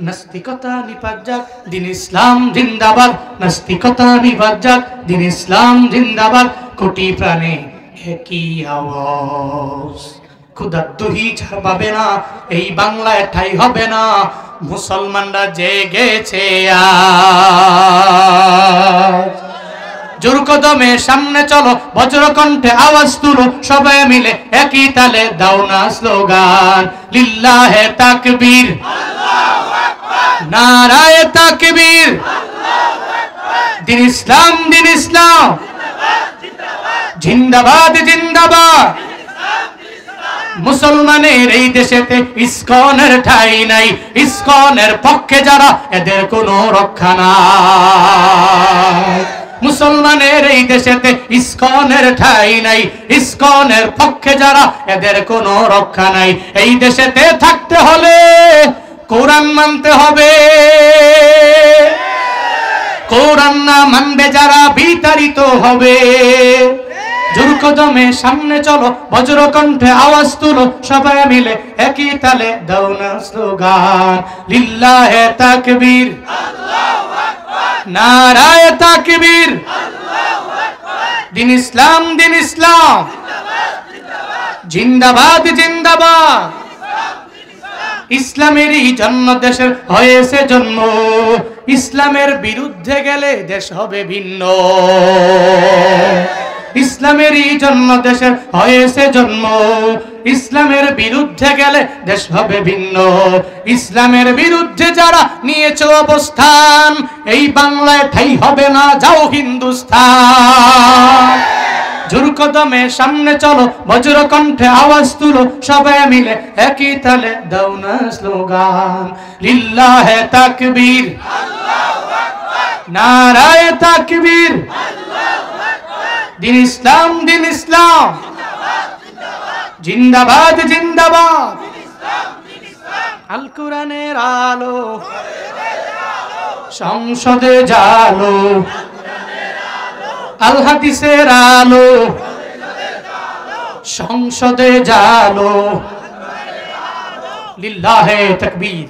নাস্তিকতা নিপাত যাক, দিন ইসলাম জিন্দাবাদ। নাস্তিকতা নিপাত যাক, দিন ইসলাম জিন্দাবাদ। কোটি প্রাণে একই আওয়াজ, খুদার দুহি ছাড় পাবে না, এই বাংলায় ঠাই হবে না। মুসলমানরা জেগেছে আজ। জোর কদমে সামনে চলো, বজ্রকণ্ঠে আওয়াজ তুলো, সবাই মিলে একই তালে দাও না স্লোগান, লিল্লাহে তাকবীর, নারায়ে তাকবীর, দিন ইসলাম, দিন ইসলাম, জিন্দাবাদ, জিন্দাবাদ। মুসলমানের এই দেশেতে ইসকনের ঠাই নাই, ইসকনের পক্ষে যারা এদের কোনো রক্ষা নাই। মুসলমানের এই দেশেতে ইসকনের ঠাই নাই, ইসকনের পক্ষে যারা এদের কোনো রক্ষা নাই। এই দেশেতে থাকতে হলে কোরআন মানতে হবে, কোরআন না মানবে যারা বিতাড়িত হবে। জোর কদমে সামনে চলো, বজ্রকণ্ঠে আওয়াজ তুলো, সবাই মিলে একই তালে দাও না স্লোগান, লিল্লাহে তাকবীর, নারায়ে তাকবীর, দিন ইসলাম, দিন ইসলাম, জিন্দাবাদ, জিন্দাবাদ। ইসলামেরই জন্ম দেশের হয়েছে জন্ম, ইসলামের বিরুদ্ধে গেলে দেশ হবে ভিন্ন। ইসলামেরই জন্ম দেশের হয়েছে জন্ম, ইসলামের বিরুদ্ধে গেলে দেশ হবে ভিন্ন। ইসলামের বিরুদ্ধে যারা নিয়েছে অবস্থান, এই বাংলায় ঠাই হবে না, যাও হিন্দুস্তান। জোর কদমে সামনে চলো, বজ্রকণ্ঠে আওয়াজ তুলো, সবাই মিলে একই তালে দাও না স্লোগান, লিল্লাহে তাকবীর, নারায়ে তাকবীর, দিন ইসলাম, দিন ইসলাম, জিন্দাবাদ, জিন্দাবাদ। আল কোরআনের আলো সংসদে জালো, আল হাদিসের আলো সংসদে জালো, লিল্লাহে তাকবীর।